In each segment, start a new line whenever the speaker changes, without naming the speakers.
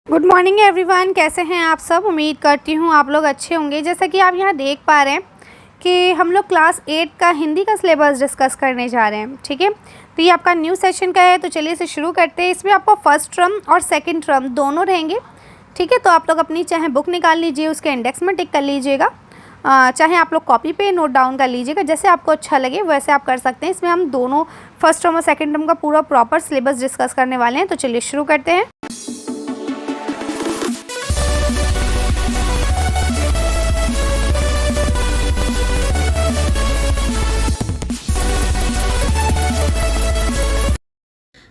Good morning everyone, कैसे हैं आप सब। उम्मीद करती हूँ आप लोग अच्छे होंगे। जैसा कि आप यहाँ देख पा रहे हैं कि हम लोग क्लास 8 का हिंदी का सिलेबस डिस्कस करने जा रहे हैं। ठीक है, तो ये आपका न्यू सेशन का है, तो चलिए इसे शुरू करते हैं। इसमें आपको फर्स्ट टर्म और सेकंड टर्म दोनों रहेंगे। ठीक है, तो आप लोग अपनी चाहे बुक निकाल लीजिए, उसके इंडेक्स में टिक कर लीजिएगा, चाहे आप लोग कॉपी पे नोट डाउन कर लीजिएगा, जैसे आपको अच्छा लगे वैसे आप कर सकते हैं। इसमें हम दोनों फर्स्ट टर्म और सेकेंड टर्म का पूरा प्रॉपर सिलेबस डिस्कस करने वाले हैं। तो चलिए शुरू करते हैं।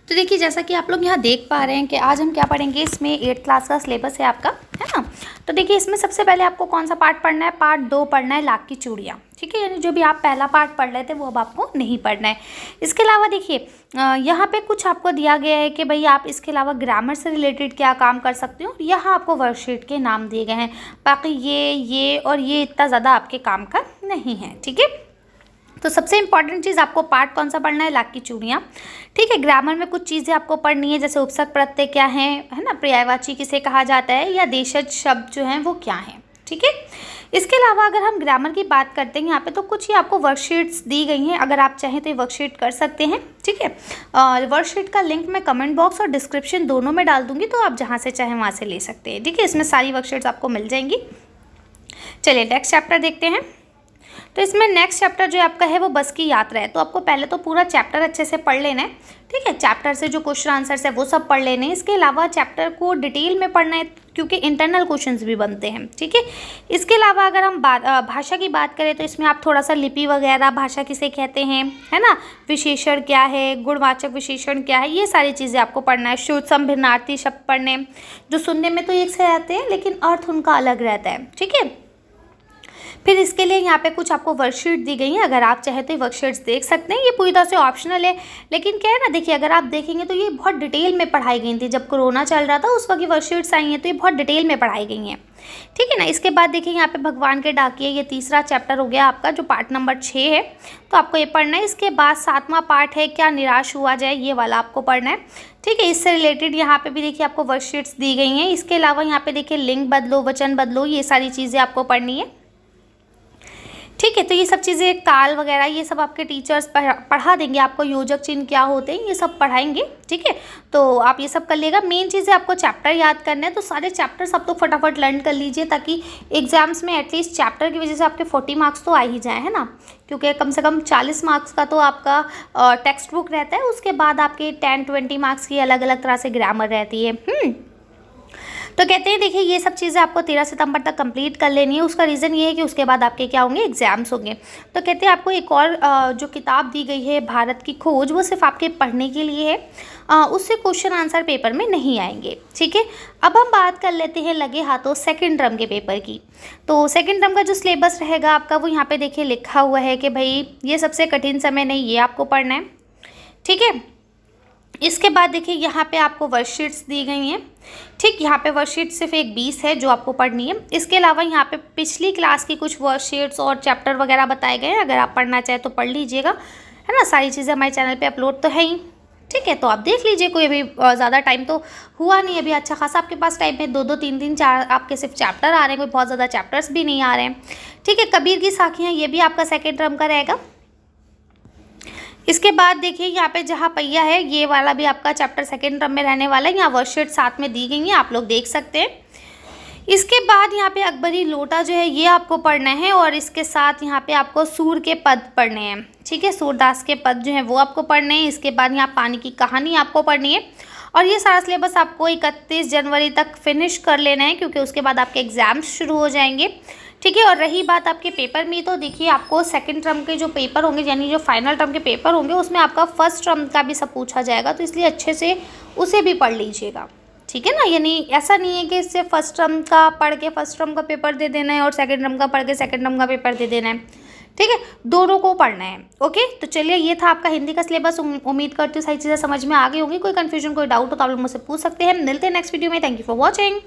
तो देखिए, जैसा कि आप लोग यहाँ देख पा रहे हैं कि आज हम क्या पढ़ेंगे। इसमें 8th क्लास का सिलेबस है आपका, है ना। तो देखिए, इसमें सबसे पहले आपको कौन सा पार्ट पढ़ना है, पार्ट 2 पढ़ना है, लाख की चूड़ियाँ। ठीक है, यानी जो भी आप पहला पार्ट पढ़ रहे थे वो अब आपको नहीं पढ़ना है। इसके अलावा देखिए, यहाँ पे कुछ आपको दिया गया है कि भाई आप इसके अलावा ग्रामर से रिलेटेड क्या काम कर सकते हो। यहाँ आपको वर्कशीट के नाम दिए गए हैं, बाकी ये और ये इतना ज़्यादा आपके काम का नहीं है। ठीक है, तो सबसे इंपॉर्टेंट चीज़ आपको पार्ट कौन सा पढ़ना है, लाख की चूड़ियाँ। ठीक है, ग्रामर में कुछ चीज़ें आपको पढ़नी है, जैसे उपसर्ग प्रत्यय क्या है ना, पर्यायवाची किसे कहा जाता है, या देशज शब्द जो हैं वो क्या हैं। ठीक है, इसके अलावा अगर हम ग्रामर की बात करते हैं यहाँ पे, तो कुछ ही आपको वर्कशीट्स दी गई हैं। अगर आप चाहें तो ये वर्कशीट कर सकते हैं। ठीक है, वर्कशीट का लिंक मैं कमेंट बॉक्स और डिस्क्रिप्शन दोनों में डाल दूँगी, तो आप जहाँ से चाहें वहाँ से ले सकते हैं। ठीक है, इसमें सारी वर्कशीट्स आपको मिल जाएंगी। चलिए नेक्स्ट चैप्टर देखते हैं। तो इसमें नेक्स्ट चैप्टर जो आपका है वो बस की यात्रा है। तो आपको पहले तो पूरा चैप्टर अच्छे से पढ़ लेना है। ठीक है, चैप्टर से जो क्वेश्चन आंसर्स है वो सब पढ़ लेने हैं। इसके अलावा चैप्टर को डिटेल में पढ़ना है, क्योंकि इंटरनल क्वेश्चंस भी बनते हैं। ठीक है, इसके अलावा अगर हम भाषा की बात करें, तो इसमें आप थोड़ा सा लिपि वगैरह, भाषा किसे कहते हैं, है ना, विशेषण क्या है, गुणवाचक विशेषण क्या है, ये सारी चीज़ें आपको पढ़ना है। शुद्ध संभिन्नार्थी शब्द पढ़ने, जो सुनने में तो एक से रहते हैं लेकिन अर्थ उनका अलग रहता है। ठीक है, फिर इसके लिए यहाँ पे कुछ आपको वर्कशीट दी गई है। अगर आप चाहे तो ये वर्कशीट्स देख सकते हैं। ये पूरी तरह से ऑप्शनल है, लेकिन क्या है ना, देखिए अगर आप देखेंगे तो ये बहुत डिटेल में पढ़ाई गई थी। जब कोरोना चल रहा था उस वक्त ये वर्कशीट्स आई हैं, तो ये बहुत डिटेल में पढ़ाई गई हैं। ठीक है ना। इसके बाद देखिए यहाँ पे भगवान के डाकिये, ये तीसरा चैप्टर हो गया आपका, जो पार्ट नंबर 6 है, तो आपको ये पढ़ना है। इसके बाद 7वां पार्ट है, क्या निराश हुआ जाए, ये वाला आपको पढ़ना है। ठीक है, इससे रिलेटेड यहाँ पे भी देखिए आपको वर्कशीट्स दी गई हैं। इसके अलावा यहाँ पे देखिए लिंग बदलो, वचन बदलो, ये सारी चीज़ें आपको पढ़नी है। ठीक है, तो ये सब चीज़ें, काल वगैरह, ये सब आपके टीचर्स पढ़ा देंगे आपको। योजक चिन्ह क्या होते हैं ये सब पढ़ाएंगे। ठीक है, तो आप ये सब कर लेगा। मेन चीज़ है आपको चैप्टर याद करना है, तो सारे चैप्टर सब तो फटाफट लर्न कर लीजिए, ताकि एग्जाम्स में एटलीस्ट चैप्टर की वजह से आपके 40 मार्क्स तो आ ही जाए, है ना। क्योंकि कम से कम 40 मार्क्स का तो आपका टेक्स्ट बुक रहता है, उसके बाद आपके 10-20 मार्क्स की अलग अलग तरह से ग्रामर रहती है। तो कहते हैं देखिए, ये सब चीज़ें आपको 13 सितंबर तक कंप्लीट कर लेनी है। उसका रीज़न ये है कि उसके बाद आपके क्या होंगे, एग्जाम्स होंगे। तो कहते हैं आपको एक और जो किताब दी गई है, भारत की खोज, वो सिर्फ आपके पढ़ने के लिए है। उससे क्वेश्चन आंसर पेपर में नहीं आएंगे। ठीक है, अब हम बात कर लेते हैं लगे हाथों सेकेंड टर्म के पेपर की। तो सेकेंड टर्म का जो सिलेबस रहेगा आपका, वो यहाँ पे देखिए लिखा हुआ है कि भाई ये सबसे कठिन समय नहीं, ये आपको पढ़ना है। ठीक है, इसके बाद देखिए यहाँ पे आपको वर्कशीट्स दी गई हैं। ठीक, यहाँ पे वर्कशीट सिर्फ एक 20 है जो आपको पढ़नी है। इसके अलावा यहाँ पे पिछली क्लास की कुछ वर्कशीट्स और चैप्टर वगैरह बताए गए हैं। अगर आप पढ़ना चाहें तो पढ़ लीजिएगा, है ना। सारी चीज़ें हमारे चैनल पे अपलोड तो है ही। ठीक है, तो आप देख लीजिए। कोई अभी ज़्यादा टाइम तो हुआ नहीं, अभी अच्छा खासा आपके पास टाइम है। 2-2, 3-3, 4 आपके सिर्फ चैप्टर आ रहे हैं, कोई बहुत ज़्यादा चैप्टर्स भी नहीं आ रहे हैं। ठीक है, कबीर की साखियाँ, ये भी आपका सेकेंड टर्म का रहेगा। इसके बाद देखिए यहाँ पे जहाँ पहिया है, ये वाला भी आपका चैप्टर सेकेंड टर्म में रहने वाला है। यहाँ वर्कशीट साथ में दी गई है, आप लोग देख सकते हैं। इसके बाद यहाँ पे अकबरी लोटा जो है ये आपको पढ़ना है, और इसके साथ यहाँ पे आपको सूर के पद पढ़ने हैं। ठीक है, सूरदास के पद जो हैं वो आपको पढ़ने हैं। इसके बाद यहाँ पानी की कहानी आपको पढ़नी है, और ये सारा सिलेबस आपको 31 जनवरी तक फिनिश कर लेना है, क्योंकि उसके बाद आपके एग्ज़ाम्स शुरू हो जाएंगे। ठीक है, और रही बात आपके पेपर में, तो देखिए आपको सेकंड टर्म के जो पेपर होंगे, यानी जो फाइनल टर्म के पेपर होंगे, उसमें आपका फर्स्ट टर्म का भी सब पूछा जाएगा, तो इसलिए अच्छे से उसे भी पढ़ लीजिएगा। ठीक है ना, यानी ऐसा नहीं है कि इससे फर्स्ट टर्म का पढ़ के फर्स्ट टर्म का पेपर दे देना है और सेकेंड टर्म का पढ़ के सेकेंड टर्म का पेपर दे देना है। ठीक है, दोनों को पढ़ना है। ओके, तो चलिए ये था आपका हिंदी का सिलेबस। उम्मीद करती हूँ सारी चीज़ें समझ में आ गई होंगी। कोई कन्फ्यूजन, कोई डाउट हो तो आप लोग मुझसे पूछ सकते हैं। मिलते हैं नेक्स्ट वीडियो में। Thank you for watching.